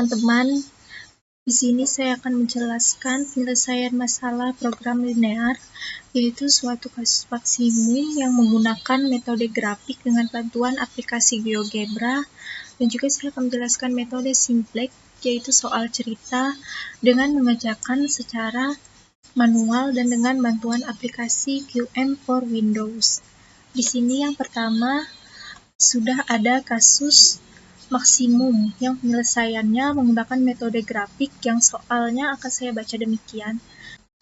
teman-teman. Di sini saya akan menjelaskan penyelesaian masalah program linear, yaitu suatu kasus maksimum yang menggunakan metode grafik dengan bantuan aplikasi GeoGebra, dan juga saya akan menjelaskan metode simplex, yaitu soal cerita dengan mengerjakan secara manual dan dengan bantuan aplikasi QM for Windows. Di sini yang pertama sudah ada kasus maksimum yang penyelesaiannya menggunakan metode grafik yang soalnya akan saya baca demikian.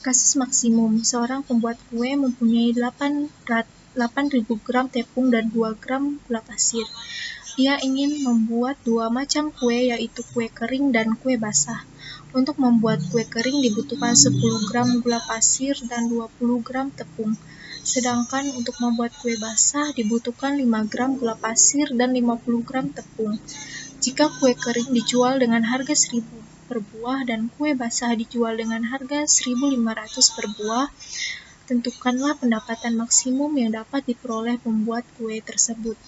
Kasus maksimum, seorang pembuat kue mempunyai 8.000 gram tepung dan 2 gram gula pasir. Ia ingin membuat dua macam kue, yaitu kue kering dan kue basah. Untuk membuat kue kering dibutuhkan 10 gram gula pasir dan 20 gram tepung. Sedangkan untuk membuat kue basah dibutuhkan 5 gram gula pasir dan 50 gram tepung. Jika kue kering dijual dengan harga 1.000 per buah dan kue basah dijual dengan harga 1.500 per buah, tentukanlah pendapatan maksimum yang dapat diperoleh pembuat kue tersebut.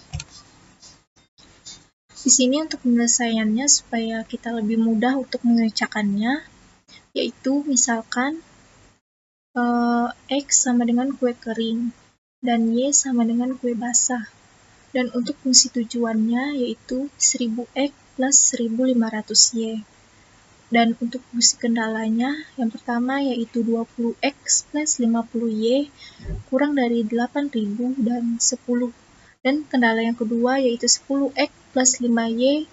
Di sini untuk penyelesaiannya supaya kita lebih mudah untuk mengerjakannya, yaitu misalkan X sama dengan kue kering dan Y sama dengan kue basah. Dan untuk fungsi tujuannya yaitu 1000X plus 1500Y. Dan untuk fungsi kendalanya, yang pertama yaitu 20X plus 50Y kurang dari 8.000 dan 10. Dan kendala yang kedua yaitu 10X plus 5Y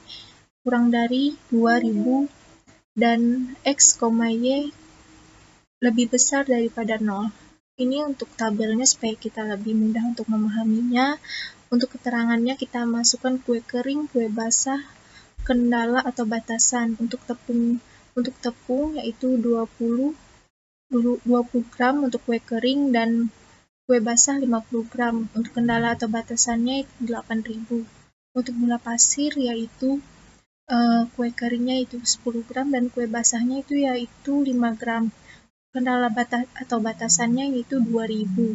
kurang dari 2.000 dan X, Y lebih besar daripada 0. Ini untuk tabelnya supaya kita lebih mudah untuk memahaminya. Untuk keterangannya kita masukkan kue kering, kue basah, kendala atau batasan. Untuk tepung yaitu 20 gram untuk kue kering dan kue basah 50 gram. Untuk kendala atau batasannya itu 8.000. Untuk gula pasir yaitu kue keringnya itu 10 gram dan kue basahnya itu yaitu 5 gram. Kendala atau batasannya yaitu 2.000.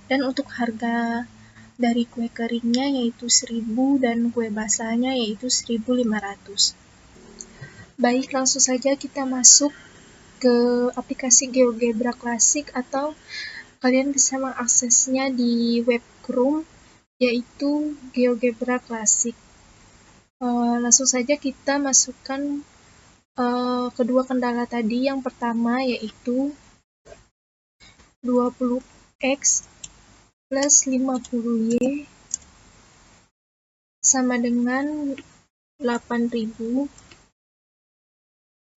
Dan untuk harga dari kue keringnya yaitu 1.000 dan kue basahnya yaitu 1.500. Baik, langsung saja kita masuk ke aplikasi GeoGebra Classic atau kalian bisa mengaksesnya di web Chrome yaitu GeoGebra Classic. Langsung saja kita masukkan kedua kendala tadi. Yang pertama yaitu 20X plus 50Y sama dengan 8.000.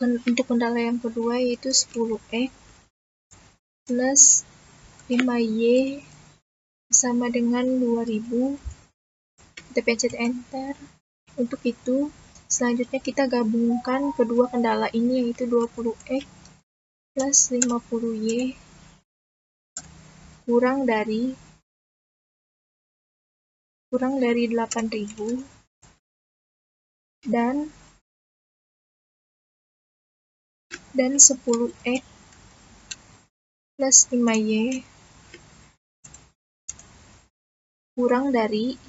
Untuk kendala yang kedua yaitu 10X plus 5Y sama dengan 2.000. Kita pencet enter. Untuk itu selanjutnya kita gabungkan kedua kendala ini yaitu 20X plus 50Y kurang dari 8.000 dan 10X plus 5Y kurang dari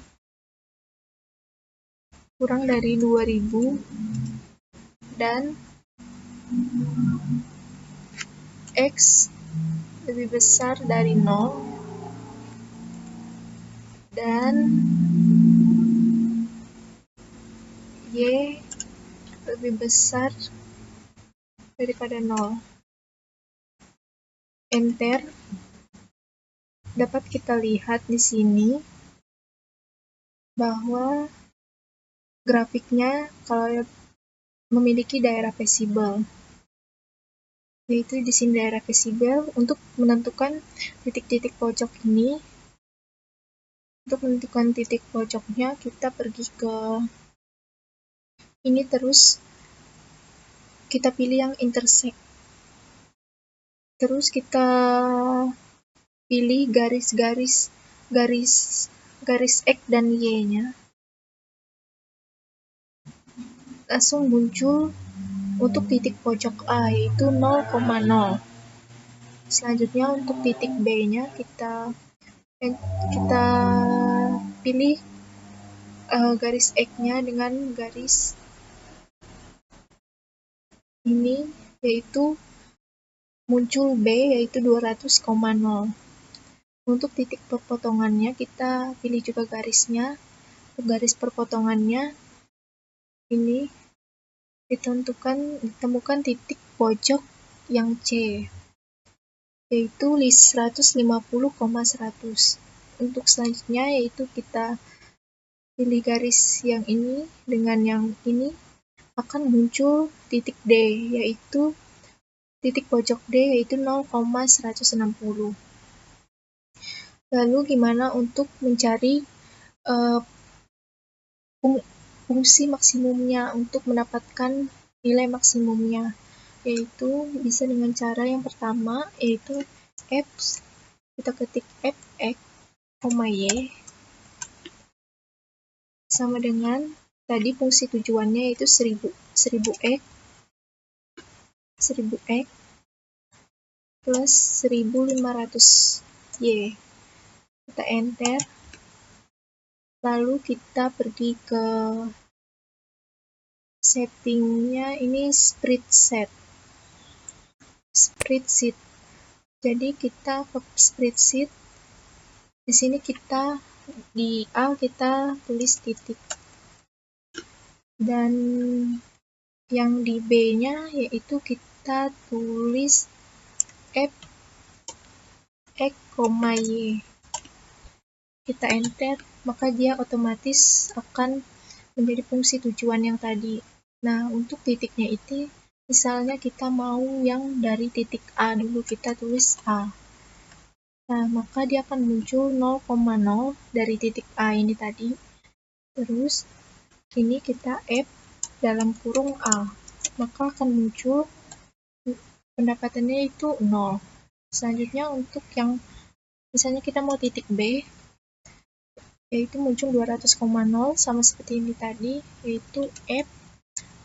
2.000 dan X lebih besar dari 0 dan Y lebih besar daripada 0. Enter. Dapat kita lihat di sini bahwa grafiknya kalau memiliki daerah visible, yaitu di sini daerah visible. Untuk menentukan titik-titik pojok ini, untuk menentukan titik pojoknya kita pergi ke ini, terus kita pilih yang intersect, terus kita pilih garis X dan Y-nya. Langsung muncul untuk titik pojok A yaitu 0,0. Selanjutnya untuk titik B-nya kita pilih garis X-nya dengan garis ini yaitu muncul B yaitu 200,0. Untuk titik perpotongannya kita pilih juga garisnya. Untuk garis perpotongannya ini ditemukan titik pojok yang C yaitu 150,100. Untuk selanjutnya yaitu kita pilih garis yang ini dengan yang ini, akan muncul titik D yaitu titik pojok D yaitu 0,160. Lalu gimana untuk mencari fungsi maksimumnya untuk mendapatkan nilai maksimumnya, yaitu bisa dengan cara yang pertama yaitu f, kita ketik fx, y sama dengan tadi fungsi tujuannya yaitu 1000x plus 1500y. Kita enter, lalu kita pergi ke settingnya, ini spreadsheet. Jadi kita ke spreadsheet. Di sini kita di A kita tulis titik, dan yang di B-nya yaitu kita tulis f x, y. Kita enter, maka dia otomatis akan menjadi fungsi tujuan yang tadi. Nah, untuk titiknya itu, misalnya kita mau yang dari titik A dulu, kita tulis A. Nah, maka dia akan muncul 0,0 dari titik A ini tadi. Terus, ini kita F dalam kurung A. Maka akan muncul pendapatannya itu 0. Selanjutnya untuk yang misalnya kita mau titik B, yaitu muncul 200,0 sama seperti ini tadi, yaitu F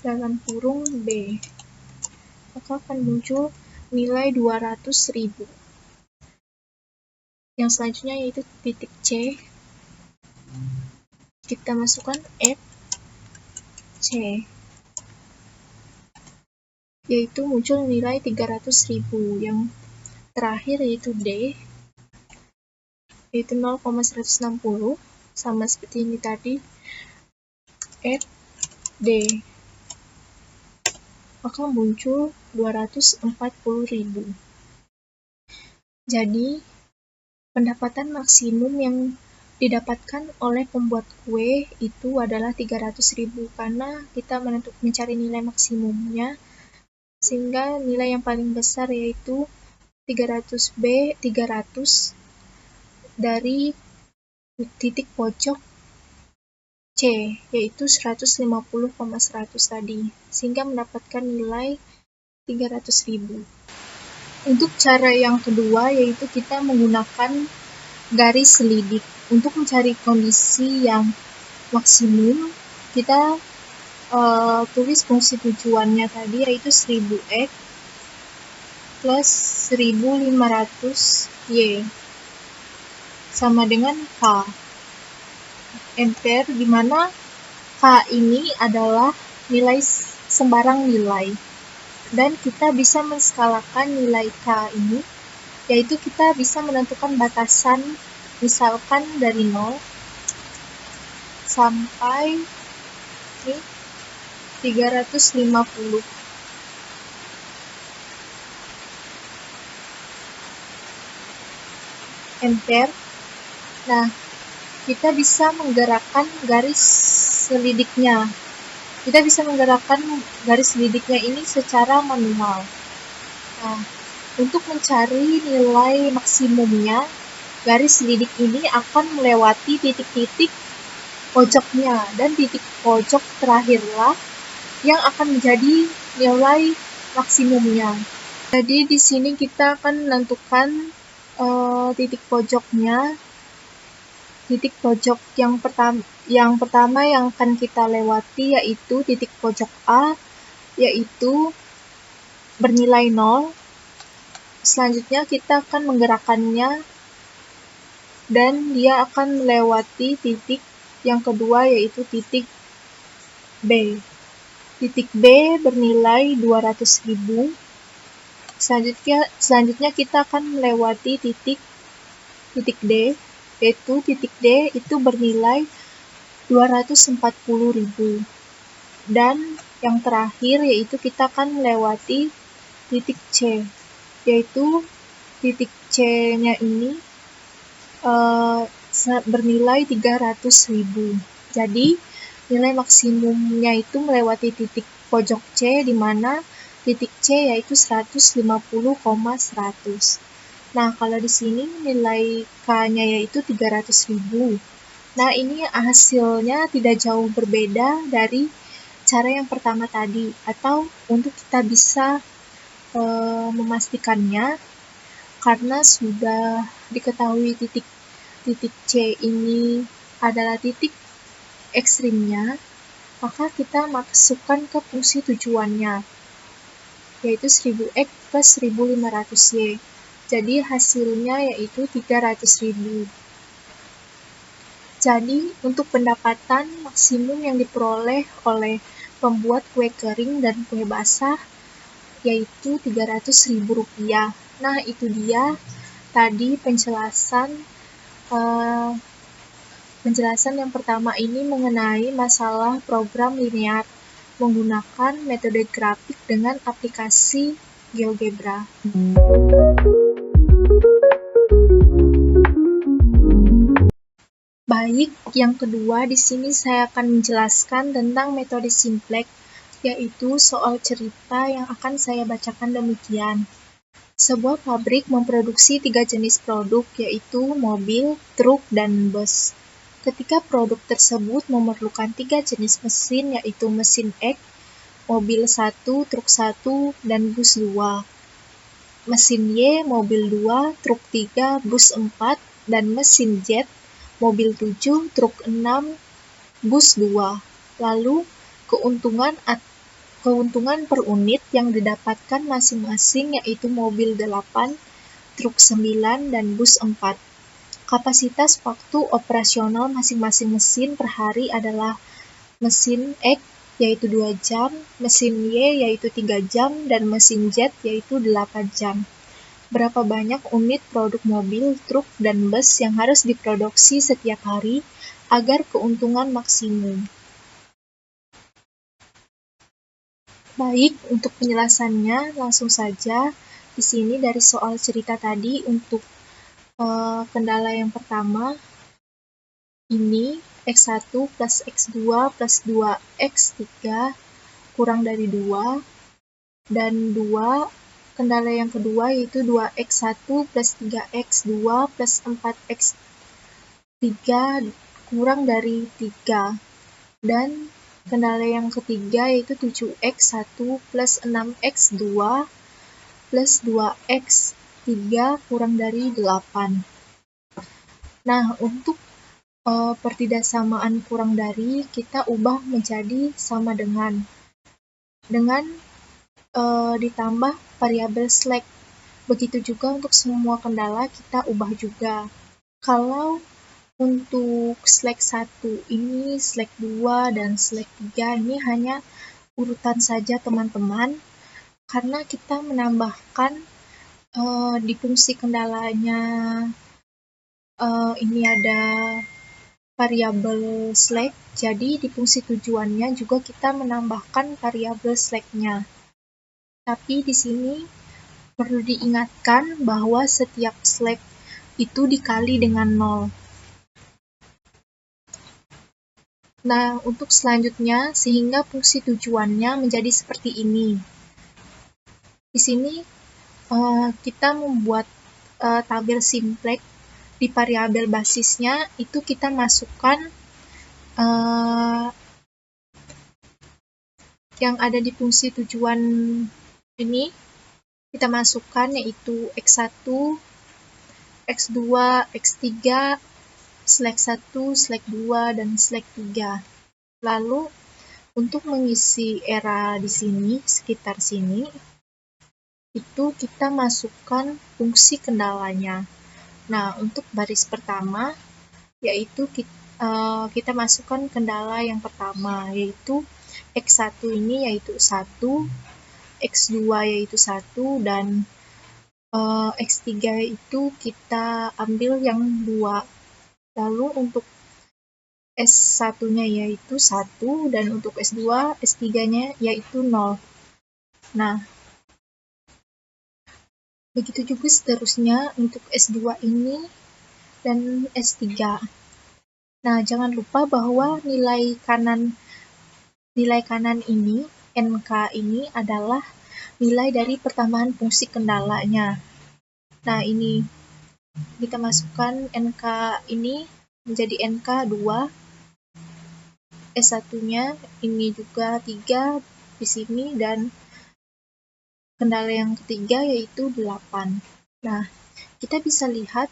dalam kurung B. Maka akan muncul nilai 200.000. Yang selanjutnya yaitu titik C. Kita masukkan F C, yaitu muncul nilai 300.000. Yang terakhir yaitu D, yaitu 0,160 sama seperti ini tadi, F D, maka muncul 240.000. Jadi pendapatan maksimum yang didapatkan oleh pembuat kue itu adalah 300.000 karena kita mencari nilai maksimumnya, sehingga nilai yang paling besar yaitu 300B, 300 dari titik pojok C yaitu 150,100 tadi, sehingga mendapatkan nilai 300.000. Untuk cara yang kedua yaitu kita menggunakan garis selidik. Untuk mencari kondisi yang maksimum, kita tulis fungsi tujuannya tadi yaitu 1000x plus 1500y sama dengan K. Enter, di mana K ini adalah nilai sembarang nilai. Dan kita bisa menskalakan nilai K ini, yaitu kita bisa menentukan batasan, misalkan dari 0 sampai 350. Enter. Nah, kita bisa menggerakkan garis selidiknya. Kita bisa menggerakkan garis selidiknya ini secara manual. Nah, untuk mencari nilai maksimumnya, garis selidik ini akan melewati titik-titik pojoknya, dan titik pojok terakhirlah yang akan menjadi nilai maksimumnya. Jadi di sini kita akan menentukan titik pojoknya. Titik pojok yang pertama yang akan kita lewati yaitu titik pojok A, yaitu bernilai 0. Selanjutnya kita akan menggerakkannya, dan dia akan melewati titik yang kedua yaitu titik B. Titik B bernilai 200.000. Selanjutnya kita akan melewati titik D, yaitu titik D itu bernilai 240.000. Dan yang terakhir yaitu kita akan melewati titik C, yaitu titik C-nya ini bernilai 300.000. Jadi nilai maksimumnya itu melewati titik pojok C, di mana titik C yaitu 150,100. Nah, kalau di sini nilai K-nya yaitu 300.000. Nah, ini hasilnya tidak jauh berbeda dari cara yang pertama tadi. Atau untuk kita bisa memastikannya, karena sudah diketahui titik C ini adalah titik ekstrimnya, maka kita masukkan ke fungsi tujuannya, yaitu 1000x plus 1500y. Jadi hasilnya yaitu 300.000. Jadi untuk pendapatan maksimum yang diperoleh oleh pembuat kue kering dan kue basah yaitu Rp300.000. Nah, itu dia tadi penjelasan yang pertama ini mengenai masalah program linear menggunakan metode grafik dengan aplikasi GeoGebra. Baik, yang kedua di sini saya akan menjelaskan tentang metode simplex, yaitu soal cerita yang akan saya bacakan demikian. Sebuah pabrik memproduksi 3 jenis produk, yaitu mobil, truk, dan bus. Ketika produk tersebut memerlukan 3 jenis mesin, yaitu mesin X, mobil 1, truk 1, dan bus 2. Mesin Y, mobil 2, truk 3, bus 4, dan mesin Z, mobil 7, truk 6, bus 2. Lalu, keuntungan per unit yang didapatkan masing-masing yaitu mobil 8, truk 9, dan bus 4. Kapasitas waktu operasional masing-masing mesin per hari adalah mesin X yaitu 2 jam, mesin Y yaitu 3 jam, dan mesin Z yaitu 8 jam. Berapa banyak unit produk mobil, truk, dan bus yang harus diproduksi setiap hari agar keuntungan maksimum? Baik, untuk penjelasannya langsung saja. Di sini dari soal cerita tadi untuk kendala yang pertama ini X1 plus X2 plus 2X3 kurang dari 2, dan 2 kendala yang kedua yaitu 2x1 plus 3x2 plus 4x3 kurang dari 3. Dan kendala yang ketiga yaitu 7x1 plus 6x2 plus 2x3 kurang dari 8. Nah, untuk pertidaksamaan kurang dari kita ubah menjadi sama dengan ditambah variabel slack. Begitu juga untuk semua kendala kita ubah juga. Kalau untuk slack 1 ini, slack 2, dan slack 3 ini hanya urutan saja teman-teman, karena kita menambahkan di fungsi kendalanya ini ada variabel slack, jadi di fungsi tujuannya juga kita menambahkan variabel slack-nya. Tapi di sini perlu diingatkan bahwa setiap slack itu dikali dengan 0. Nah, untuk selanjutnya, sehingga fungsi tujuannya menjadi seperti ini. Di sini kita membuat tabel simplex. Di variabel basisnya itu kita masukkan yang ada di fungsi tujuan ini, kita masukkan yaitu X1, X2, X3, slack 1, slack 2, dan slack 3. Lalu, untuk mengisi era di sini, sekitar sini, itu kita masukkan fungsi kendalanya. Nah, untuk baris pertama, yaitu kita masukkan kendala yang pertama, yaitu X1 ini yaitu 1, X2 yaitu 1, dan X3 itu kita ambil yang 2. Lalu untuk S1-nya yaitu 1, dan untuk S2, S3-nya yaitu 0. Nah, begitu juga seterusnya untuk S2 ini dan S3. Nah, jangan lupa bahwa nilai kanan ini, NK ini adalah nilai dari pertambahan fungsi kendalanya. Nah, ini kita masukkan NK ini menjadi NK 2, S1-nya ini juga 3 di sini, dan kendala yang ketiga yaitu 8. Nah, kita bisa lihat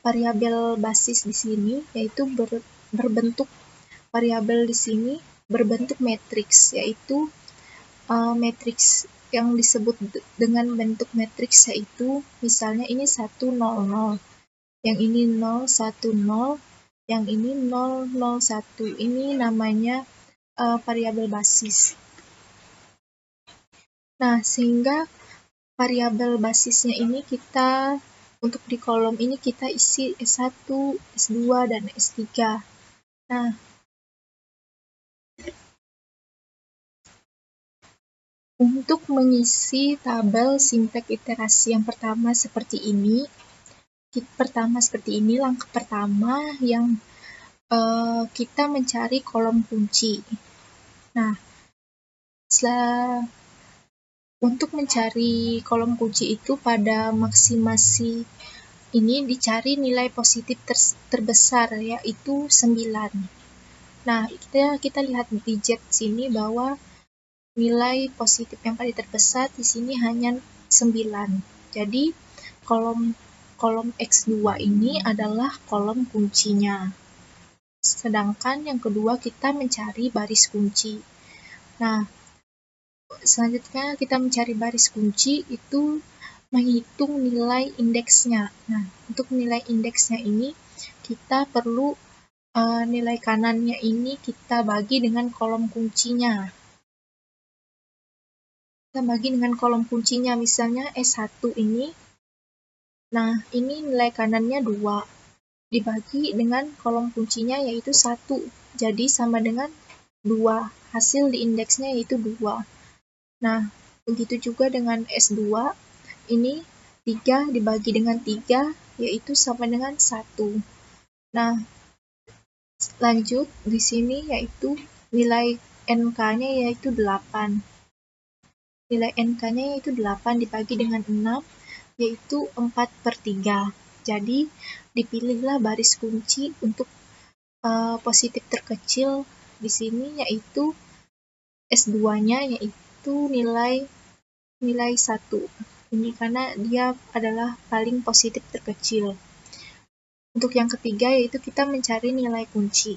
variabel basis di sini yaitu berbentuk variabel di sini berbentuk matriks, yaitu matriks yang disebut dengan bentuk matriks yaitu misalnya ini 1 0 0, yang ini 0 1 0, yang ini 0 0 1. Ini namanya variabel basis. Nah, sehingga variabel basisnya ini kita untuk di kolom ini kita isi S1, S2, dan S3. Nah, untuk mengisi tabel simpek iterasi yang pertama seperti ini, langkah pertama yang kita mencari kolom kunci. Nah, untuk mencari kolom kunci itu pada maksimasi ini dicari nilai positif terbesar, yaitu 9. Nah, kita lihat di Z sini bahwa nilai positif yang paling terbesar di sini hanya 9. Jadi, kolom X2 ini adalah kolom kuncinya. Sedangkan yang kedua kita mencari baris kunci. Nah, selanjutnya kita mencari baris kunci itu menghitung nilai indeksnya. Nah, untuk nilai indeksnya ini kita perlu nilai kanannya ini kita bagi dengan kolom kuncinya. Misalnya S1 ini. Nah, ini nilai kanannya 2. Dibagi dengan kolom kuncinya yaitu 1. Jadi sama dengan 2. Hasil di indeksnya yaitu 2. Nah, begitu juga dengan S2. Ini 3 dibagi dengan 3 yaitu sama dengan 1. Nah, lanjut di sini yaitu nilai NK-nya yaitu 8. Nilai NK-nya yaitu 8 dibagi dengan 6 yaitu 4/3. Jadi, dipilihlah baris kunci untuk positif terkecil di sini yaitu S2-nya yaitu nilai 1. Ini karena dia adalah paling positif terkecil. Untuk yang ketiga yaitu kita mencari nilai kunci.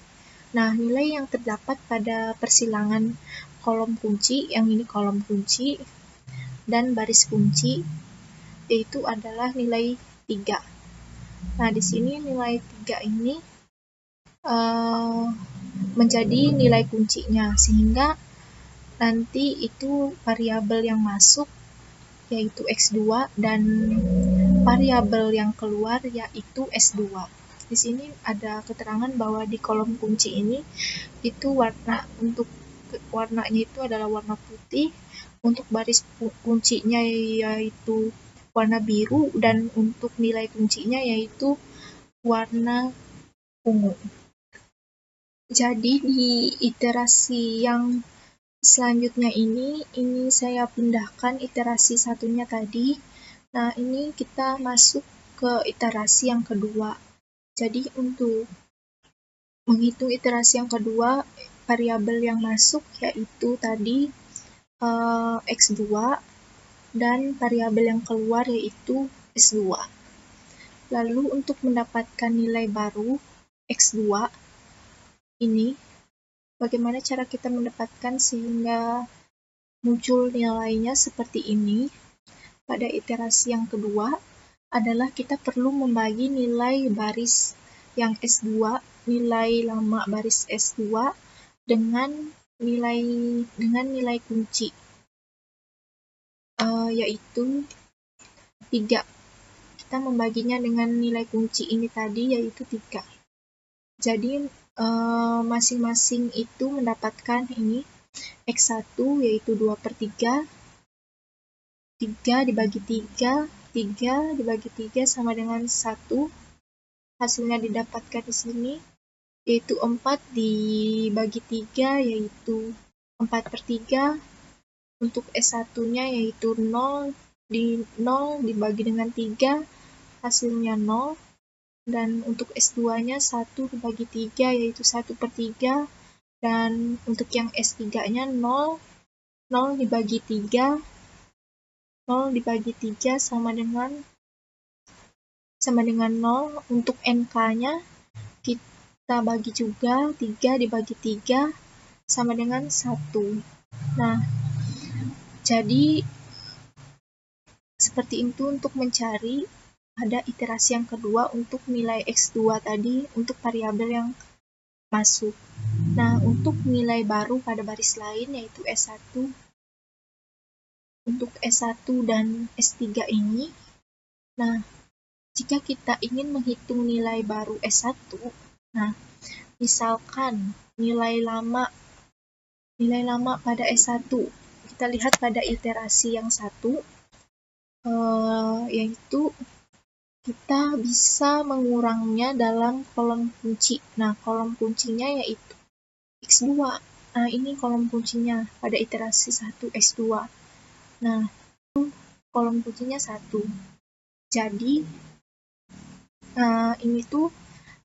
Nah, nilai yang terdapat pada persilangan kolom kunci, yang ini kolom kunci dan baris kunci, yaitu adalah nilai 3. Nah, di sini nilai 3 ini menjadi nilai kuncinya, sehingga nanti itu variabel yang masuk yaitu X2 dan variabel yang keluar yaitu S2. Di sini ada keterangan bahwa di kolom kunci ini itu warnanya itu adalah warna putih, untuk baris kuncinya yaitu warna biru, dan untuk nilai kuncinya yaitu warna ungu. Jadi di iterasi yang selanjutnya ini saya pindahkan iterasi satunya tadi. Nah, ini kita masuk ke iterasi yang kedua. Jadi untuk menghitung iterasi yang kedua, variabel yang masuk yaitu tadi X2 dan variabel yang keluar yaitu S2. Lalu untuk mendapatkan nilai baru X2 ini, bagaimana cara kita mendapatkan sehingga muncul nilainya seperti ini? Pada iterasi yang kedua adalah kita perlu membagi nilai baris yang S2, nilai lama baris S2 dengan nilai kunci, yaitu 3. Kita membaginya dengan nilai kunci ini tadi, yaitu 3. Jadi masing-masing itu mendapatkan ini X1 yaitu 2/3, 3 dibagi 3, 3 dibagi 3 sama dengan 1. Hasilnya didapatkan di sini, yaitu 4 dibagi 3, yaitu 4/3. Untuk S1-nya yaitu 0 dibagi dengan 3, hasilnya 0. Dan untuk S2-nya 1 dibagi 3, yaitu 1/3. Dan untuk yang S3-nya 0 dibagi 3, 0 dibagi 3 sama dengan 0. Untuk NK-nya kita bagi juga, 3 dibagi 3 sama dengan 1. Nah, jadi seperti itu untuk mencari pada iterasi yang kedua untuk nilai X2 tadi untuk variabel yang masuk. Nah, untuk nilai baru pada baris lain yaitu S1, untuk S1 dan S3 ini, nah, jika kita ingin menghitung nilai baru S1, nah, misalkan nilai lama pada S1, kita lihat pada iterasi yang 1, yaitu kita bisa mengurangnya dalam kolom kunci. Nah, kolom kuncinya yaitu X2. Nah, ini kolom kuncinya pada iterasi 1 X2. Nah, kolom kuncinya 1. Jadi, ini tuh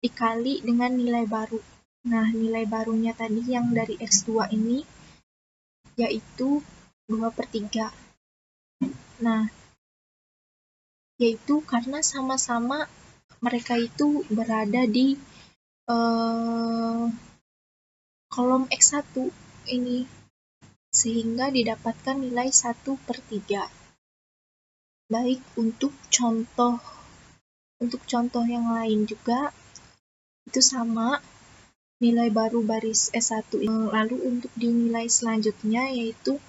dikali dengan nilai baru. Nah, nilai barunya tadi yang dari X2 ini yaitu 2/3. Nah, yaitu karena sama-sama mereka itu berada di kolom X1 ini, sehingga didapatkan nilai 1/3. Baik, untuk contoh yang lain juga itu sama, nilai baru baris S1. Lalu untuk di nilai selanjutnya yaitu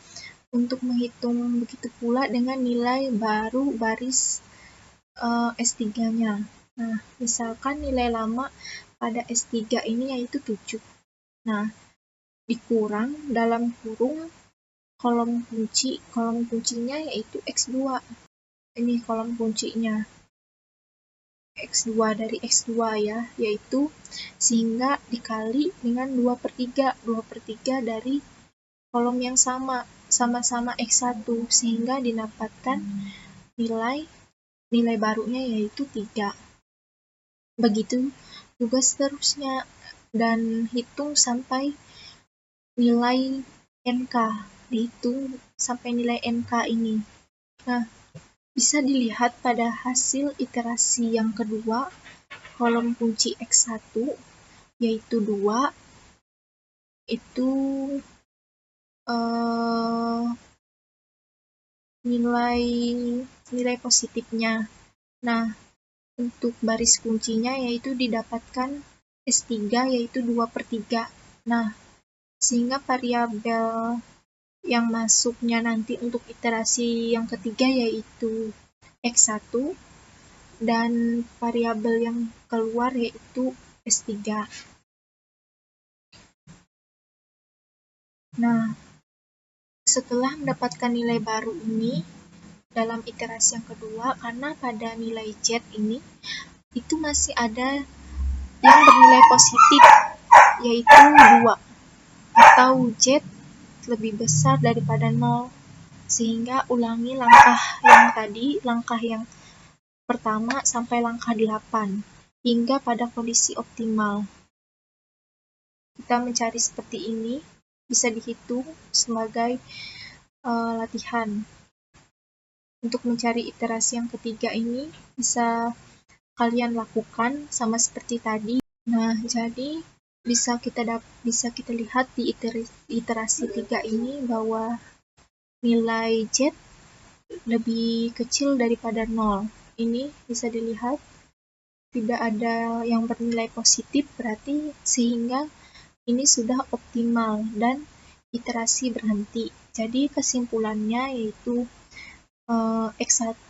untuk menghitung begitu pula dengan nilai baru baris S3-nya. Nah, misalkan nilai lama pada S3 ini yaitu 7. Nah, dikurang dalam kurung kolom kuncinya yaitu X2. Ini kolom kuncinya. X2 dari X2 ya, yaitu sehingga dikali dengan 2/3. 2/3 dari kolom yang sama-sama X1, sehingga didapatkan nilai barunya yaitu 3. Begitu juga seterusnya, dan hitung sampai nilai NK, dihitung sampai nilai NK ini. Nah, bisa dilihat pada hasil iterasi yang kedua, kolom kunci X1 yaitu 2, itu nilai positifnya. Nah, untuk baris kuncinya yaitu didapatkan S3 yaitu 2/3. Nah, sehingga variabel yang masuknya nanti untuk iterasi yang ketiga yaitu X1, dan variabel yang keluar yaitu S3. Nah, setelah mendapatkan nilai baru ini dalam iterasi yang kedua, karena pada nilai Z ini itu masih ada yang bernilai positif yaitu 2 atau Z lebih besar daripada 0, sehingga ulangi langkah yang pertama sampai langkah 8 hingga pada kondisi optimal. Kita mencari seperti ini, bisa dihitung sebagai latihan. Untuk mencari iterasi yang ketiga ini bisa kalian lakukan sama seperti tadi. Nah, jadi bisa kita lihat di iterasi 3 ini bahwa nilai Z lebih kecil daripada 0. Ini bisa dilihat tidak ada yang bernilai positif, berarti sehingga ini sudah optimal, dan iterasi berhenti. Jadi kesimpulannya yaitu X1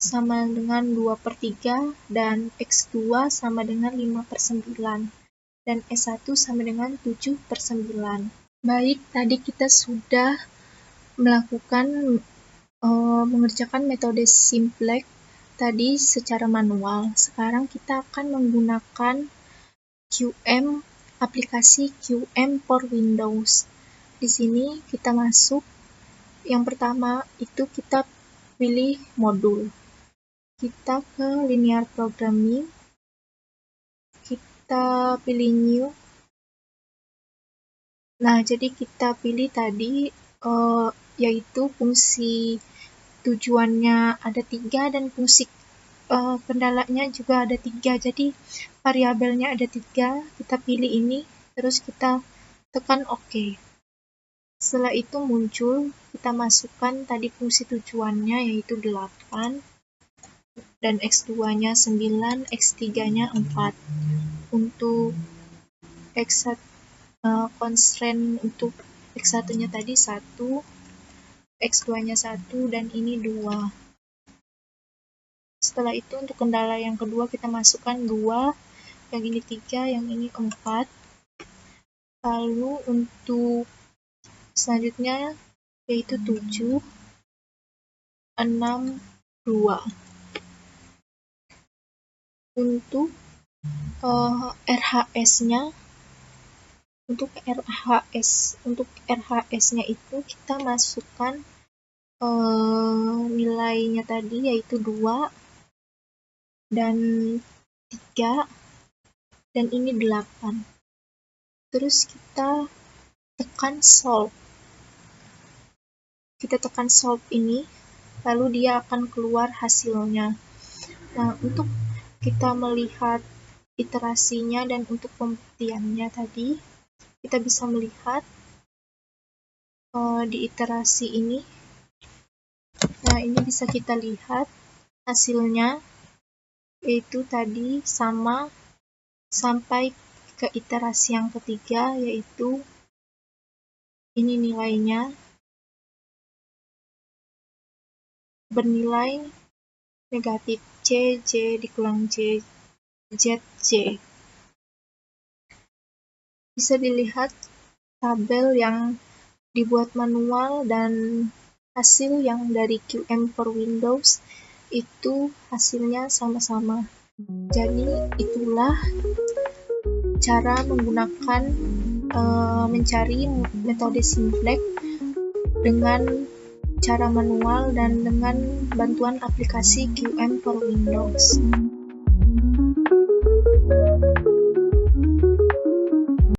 sama dengan 2/3 dan X2 sama dengan 5/9 dan S1 sama dengan 7/9. Baik, tadi kita sudah melakukan mengerjakan metode simplex tadi secara manual. Sekarang kita akan menggunakan QM, aplikasi QM for Windows. Di sini kita masuk, yang pertama itu kita pilih modul. Kita ke linear programming, kita pilih new. Nah, jadi kita pilih tadi yaitu fungsi tujuannya ada 3 dan fungsi kendalanya juga ada 3. Jadi variabelnya ada 3. Kita pilih ini, terus kita tekan OK. Setelah itu muncul, kita masukkan tadi fungsi tujuannya yaitu 8 dan X2-nya 9, X3-nya 4. Untuk constraint untuk X1-nya tadi 1, X2-nya 1, dan ini 2. Setelah itu untuk kendala yang kedua kita masukkan 2, yang ini 3, yang ini 4. Lalu untuk selanjutnya yaitu 7, 6, 2. Untuk RHS-nya, untuk RHS-nya itu kita masukkan nilainya tadi yaitu 2 dan 3 dan ini 8. Terus kita tekan solve. Kita tekan solve ini, lalu dia akan keluar hasilnya. Nah, untuk kita melihat iterasinya dan untuk pembuktiannya tadi, kita bisa melihat di iterasi ini. Nah, ini bisa kita lihat hasilnya, yaitu tadi sama sampai ke iterasi yang ketiga, yaitu ini nilainya bernilai negatif C, J dikulang J, Z, J. Bisa dilihat tabel yang dibuat manual dan hasil yang dari QM for Windows itu hasilnya sama-sama. Jadi itulah cara menggunakan mencari metode simplex dengan cara manual dan dengan bantuan aplikasi QM for Windows.